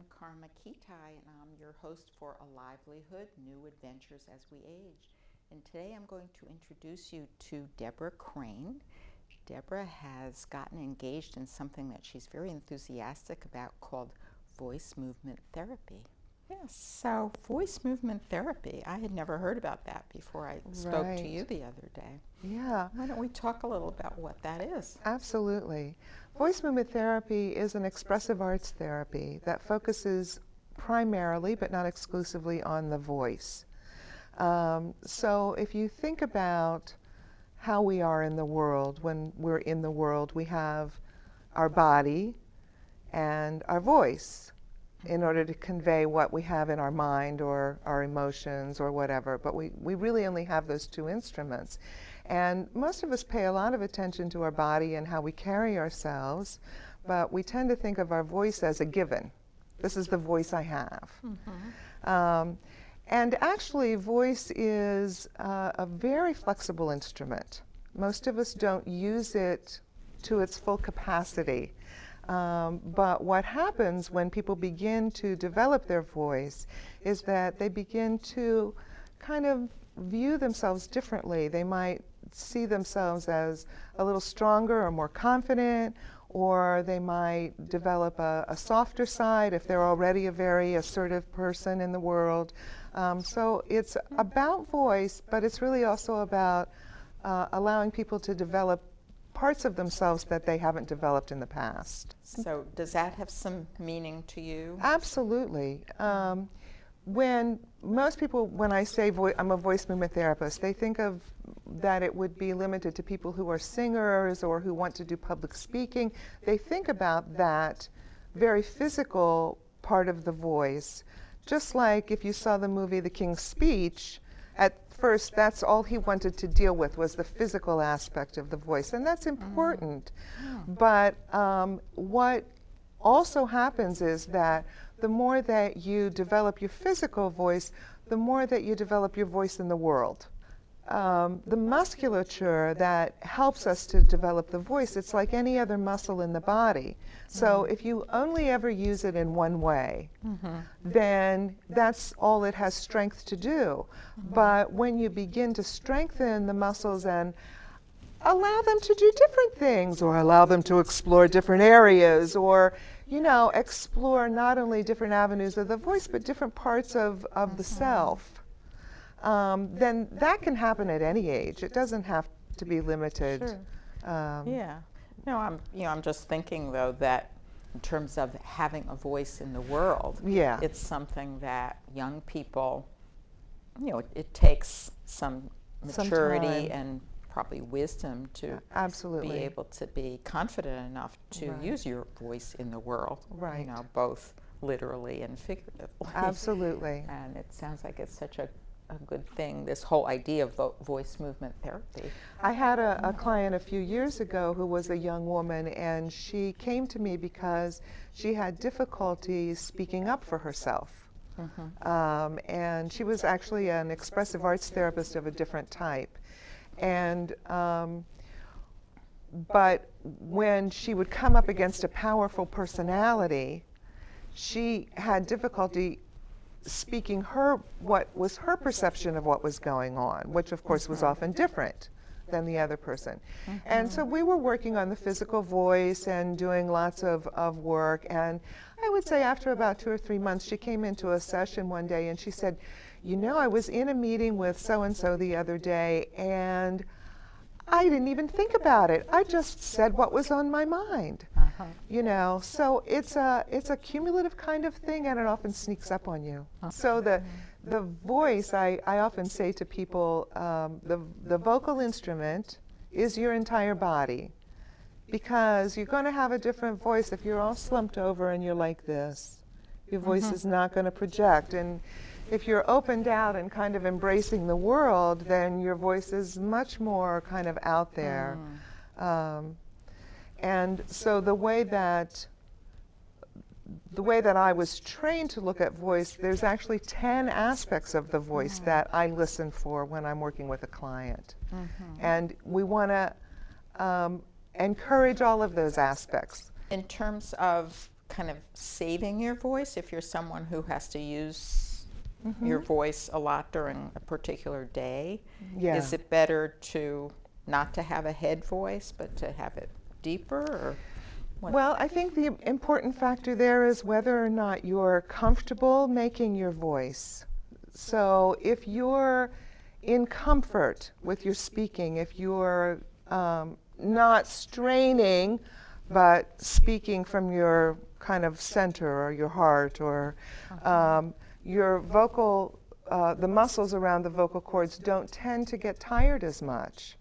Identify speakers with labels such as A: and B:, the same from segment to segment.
A: Karma Kitaj, and I'm your host for A Livelihood, New Adventures as We Age. And today I'm going to introduce you to Deborah Crane. Deborah has gotten engaged in something that she's very enthusiastic about called voice movement therapy. Yes, so voice movement therapy, I had never heard about that before I spoke to you the other day.
B: Yeah.
A: Why don't we talk a little about what that is?
B: Absolutely. Voice movement therapy is an expressive arts therapy that focuses primarily, but not exclusively, on the voice. So if you think about how we are in the world, when we're in the world, we have our body and our voice in order to convey what we have in our mind or our emotions or whatever. But we really only have those two instruments. And most of us pay a lot of attention to our body and how we carry ourselves, but we tend to think of our voice as a given. This is the voice I have. And actually, voice is a very flexible instrument. Most of us don't use it to its full capacity. But what happens when people begin to develop their voice is that they begin to kind of view themselves differently. They might see themselves as a little stronger or more confident, or they might develop a softer side if they're already a very assertive person in the world. So it's about voice, but it's really also about allowing people to develop parts of themselves that they haven't developed in the past.
A: So does that have some meaning to you?
B: Absolutely. When most people, when I say I'm a voice movement therapist, they think of that it would be limited to people who are singers or who want to do public speaking. They think about that very physical part of the voice. Just like if you saw the movie The King's Speech, at first that's all he wanted to deal with was the physical aspect of the voice, and that's important. But what also happens is that the more that you develop your physical voice, the more that you develop your voice in the world. The musculature that helps us to develop the voice, it's like any other muscle in the body. So if you only ever use it in one way, then that's all it has strength to do. But when you begin to strengthen the muscles and allow them to do different things, or allow them to explore different areas, or explore not only different avenues of the voice, but different parts of the self, then that can happen at any age. It doesn't have to be limited.
A: Sure. Yeah. No, I'm just thinking though that in terms of having a voice in the world,
B: Yeah.
A: it's something that young people, it takes some maturity and probably wisdom to
B: Absolutely.
A: be able to be confident enough to use your voice in the world,
B: Right.
A: both literally and figuratively.
B: Absolutely.
A: And it sounds like it's such a good thing, this whole idea of voice movement therapy.
B: I had a client a few years ago who was a young woman, and she came to me because she had difficulty speaking up for herself. And she was actually an expressive arts therapist of a different type. And but when she would come up against a powerful personality, she had difficulty speaking what was her perception of what was going on, which of course was often different than the other person. And so we were working on the physical voice and doing lots of work, and I would say after about 2 or 3 months she came into a session one day and she said, I was in a meeting with so-and-so the other day and I didn't even think about it. I just said what was on my mind. So it's a cumulative kind of thing, and it often sneaks up on you. So the voice, I often say to people, the vocal instrument is your entire body, because you're going to have a different voice if you're all slumped over and you're like this. Your voice is not going to project. And if you're opened out and kind of embracing the world, then your voice is much more kind of out there. And so the way that I was trained to look at voice, there's actually 10 aspects of the voice that I listen for when I'm working with a client. And we want to encourage all of those aspects.
A: In terms of kind of saving your voice if you're someone who has to use
B: Mm-hmm.
A: your voice a lot during a particular day?
B: Yeah.
A: Is it better to not to have a head voice but to have it deeper, or what?
B: Well, I think the important factor there is whether or not you're comfortable making your voice. So if you're in comfort with your speaking, if you're not straining, but speaking from your kind of center or your heart or um, your vocal, the muscles around the vocal cords don't tend to get tired as much.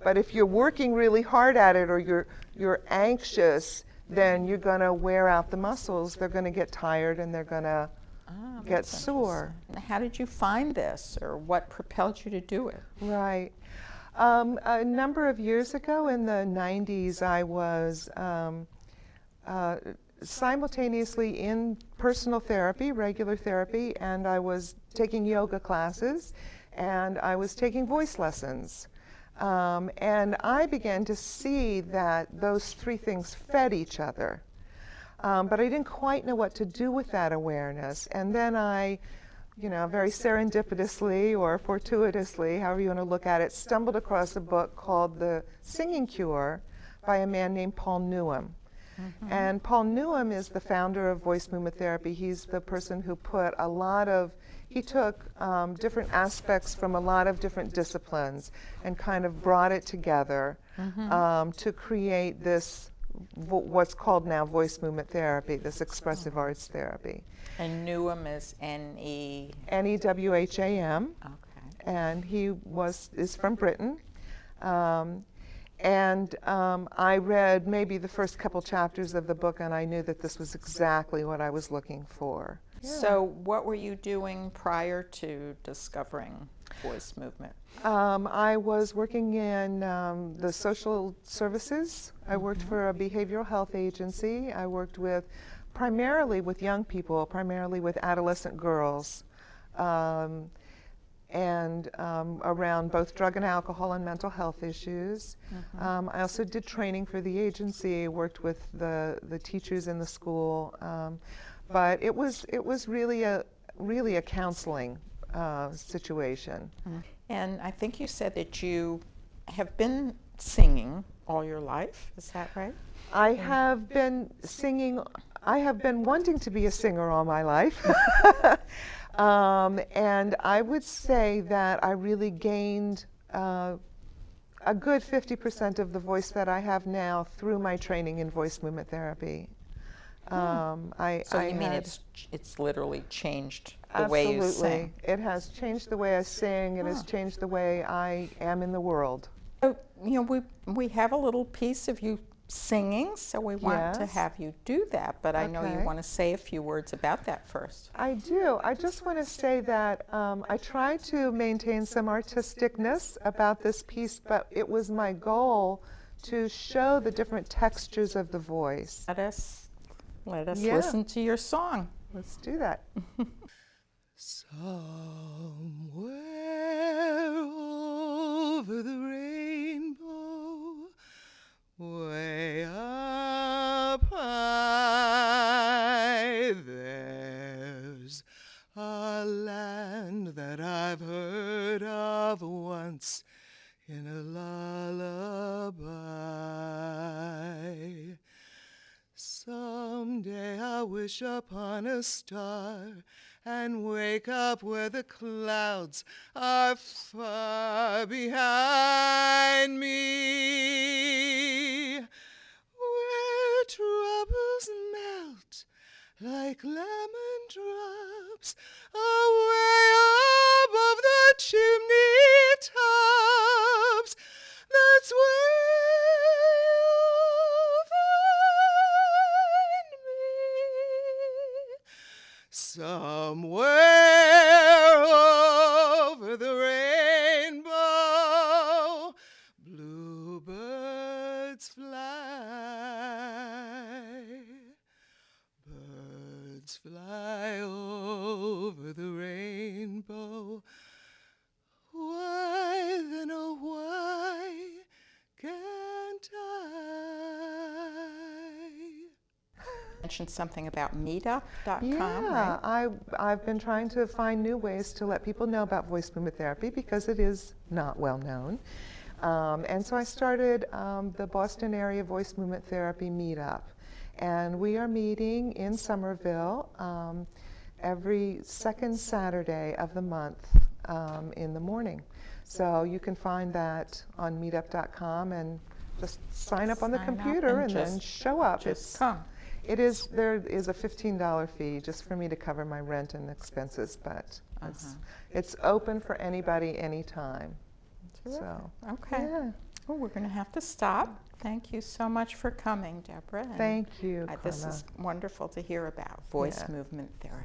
B: But if you're working really hard at it or you're anxious, then you're going to wear out the muscles. They're going to get tired and they're going to
A: Ah,
B: get
A: that's
B: sore.
A: interesting. How did you find this, or what propelled you to do it?
B: Right. A number of years ago in the 90s, I was uh, simultaneously in personal therapy, regular therapy, and I was taking yoga classes and I was taking voice lessons. And I began to see that those three things fed each other. But I didn't quite know what to do with that awareness. And then I, very serendipitously or fortuitously, however you want to look at it, stumbled across a book called The Singing Cure by a man named Paul Newham. And Paul Newham is the founder of voice movement therapy. He's the person who put he took different aspects from a lot of different disciplines and kind of brought it together to create this, what's called now voice movement therapy, this expressive arts therapy.
A: And Newham is N-E...
B: Newham,
A: Okay.
B: and is from Britain. Um, and I read maybe the first couple chapters of the book, and I knew that this was exactly what I was looking for.
A: So what were you doing prior to discovering voice movement?
B: I was working in the social services. I worked for a behavioral health agency. I worked primarily with young people, primarily with adolescent girls. And around both drug and alcohol and mental health issues. I also did training for the agency, worked with the teachers in the school, but it was really a counseling situation.
A: And I think you said that you have been singing all your life. Is that right?
B: I have been singing. I have been wanting to be a singer all my life. And I would say that I really gained a good 50% of the voice that I have now through my training in voice movement therapy.
A: So you mean it's literally changed the way you
B: Absolutely.
A: sing?
B: It has changed the way I sing. It has changed the way I am in the world.
A: So, we have a little piece of you singing, so we want to
B: Yes.
A: have you do that, but I know you
B: Okay.
A: want to say a few words about that first.
B: I do. I just want to say that I try to maintain some artisticness about this piece, but it was my goal to show the different textures of the voice.
A: Let us
B: Yeah.
A: listen to your song.
B: Let's do that. Somewhere over the rainbow, way up high, there's a land that I've heard of once in a lullaby. Someday I'll wish upon a star and wake up where the clouds are far behind me, where troubles melt like lemon drops away above the chimney tops. That's where you'll find me, somewhere over the rainbow. Bluebirds fly. Birds fly over the rainbow. Why then, oh why can't I?
A: mentioned something about meetup.com, right?
B: Yeah, I've been trying to find new ways to let people know about voice movement therapy because it is not well known. And so I started the Boston area voice movement therapy meetup. And we are meeting in Somerville every second Saturday of the month in the morning. So you can find that on meetup.com and just sign up on the
A: Sign up
B: computer and then
A: just
B: show up.
A: come.
B: There is a $15 fee just for me to cover my rent and expenses, but it's open for anybody anytime.
A: Terrific.
B: So,
A: Okay.
B: yeah.
A: Well, we're going to have to stop. Thank you so much for coming, Deborah. And
B: Thank you,
A: this
B: Karma.
A: is wonderful to hear about voice
B: Yeah.
A: movement therapy.